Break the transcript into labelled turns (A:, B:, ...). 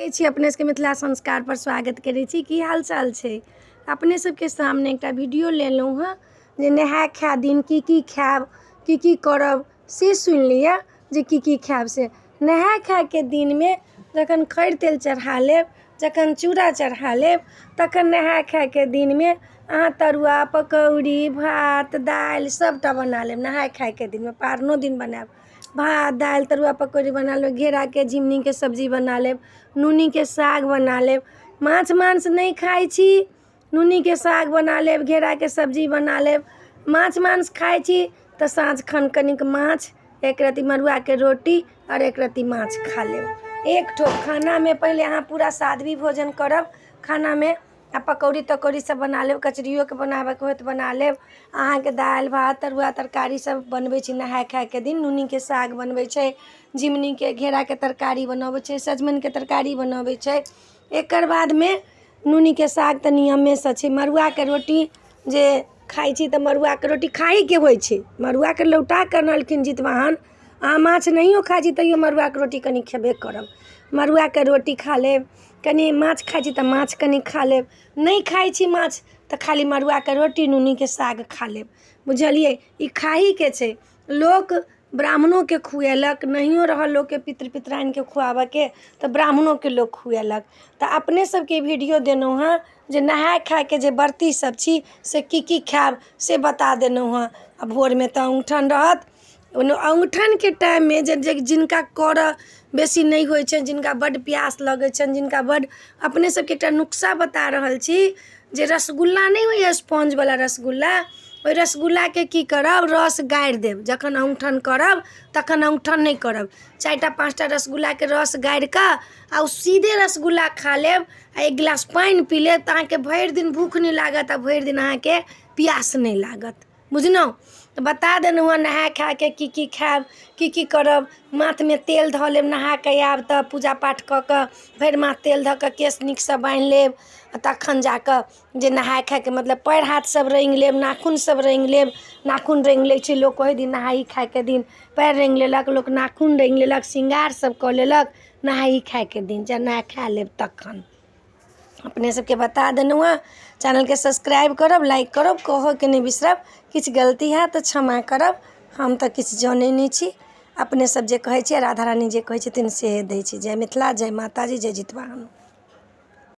A: छी अपने सबके मिथिला संस्कार पर स्वागत करै छी। की हाल चाल छै? अपने सबके सामने एकटा वीडियो लेलहुँ हँ जे नहाय खाय दिन की खायब, की करब से सुनि लिअ जे की खायब से। नहाय खायके दिनमे जखन खैर तेल चढ़ा लेब, जखन चूड़ा चढ़ा लेब, तखन नहाय खायके दिनमे अहाँ तरुआ पकौड़ी भात दालि सबटा बना लेब। नहाय खायके दिनमे पारनो दिन बनायब, भात दालि तरुआ पकौड़ी बना लेब, घेराके झिङ्गुनीके सब्जी बना लेब, नूनीके साग बना लेब। माछ मांस नहीं खाइ छी, नूनीके साग बना लेब, घेराके सब्जी बना लेब। माछ मांस खाइ छी तऽ साँझ खन कनिक माछ, एक रत्ती मड़ुआके रोटी और एक रत्ती माछ खा लेब। एक ठो खानामे पहिले अहाँ पूरा सादगी भोजन करब। खानामे आ पकौड़ी तकौड़ी सब बना लेब, कचरियोके बनाबैके होत बना लेब। अहाँके दालि भात तरुआ तरकारी सब बनबै छी नहाय खायके दिन। नूनीके साग बनबै छै, झिङ्गुनीके घेराके तरकारी बनबै छै, सजमनिके तरकारी बनबै छै। एकर बादमे नूनीके साग तऽ नियमेसँ छै। मड़ुआके रोटी जे खाइ छी तऽ मड़ुआके रोटी खाइके होइ छै। मड़ुआके लौटाके अनलखिन जितवाहन। अहाँ माछ नहियो खाइ छी तैयो मड़ुआके रोटी कनि खेबे करब। मड़ुआके रोटी खा लेब, कनि माछ खाइ छी तऽ माछ कनि खा लेब, नहीं खाइ छी माछ तऽ खाली मड़ुआके रोटी नूनीके साग खा लेब। बुझलिए? ई खाहीके छै। लोक ब्राह्मणोके खुएलक, नहियो रहल लोकके पितृ पितराइनके खुआबऽके तऽ ब्राह्मणोके लोक खुएलक। तऽ अपने सबके वीडियो देलहुँ हँ जे नहाय खायके जे व्रती सब छी से की खायब से बता देलहुँ हँ। आ भोरमे तऽ औंगठन रहत। औंगठनके टाइममे जे जिनका करऽ बेसी नहीं होइ छनि, जिनका बड्ड प्यास लगै छनि, जिनका बड्ड, अपने सबके एकटा नुस्खा बता रहल छी जे रसगुल्ला नहीं होइए स्पॉन्जवला रसगुल्ला, ओइ रसगुल्लाके की करब, रस गारि देब। जखन औंगठन करब तखन औंगठन नहीं करब। 4टा 5टा रसगुल्लाके रस गारिकऽ आ सीधे रसगुल्ला खा लेब आ एक गिलास पानि पी लेब तऽ अहाँके भरि दिन भूख नहीं लागत आ भरि दिन अहाँके प्यास नहीं लागत। बुझलहुँ? तऽ बता देलहुँ हँ नहाय खायके की खायब, की करब। माथमे तेल धऽ लेब, नहाके आयब तऽ पूजा पाठ कऽ कऽ भरि माथ तेल धऽ कऽ केश नीकसँ बान्हि लेब। तखन जाकऽ जे नहाय खायके मतलब पैर हाथ सब रंगि लेब, नाखून सब रंगि लेब। नाखून रंगि लै छै लोक ओहि दिन नहाय खायके दिन। पैर रंगि लेलक लोक, नाखून रंगि लेलक, श्रृंगार सब कऽ लेलक नहाय खायके दिन, जब नहाय खा लेब तखन। अपने सबके बता देलहुँ हँ। चैनलके सब्सक्राइब करब, लाइक करब, कहऽके नहीं बिसरब। किछु गलती हैत तऽ क्षमा करब, हम तऽ किछु जानै नहीं छी। अपने सब जे कहै छियै, राधा रानी जे कहै छथिन से दै छी। जय मिथिला, जय माता जी, जय जितवाहन।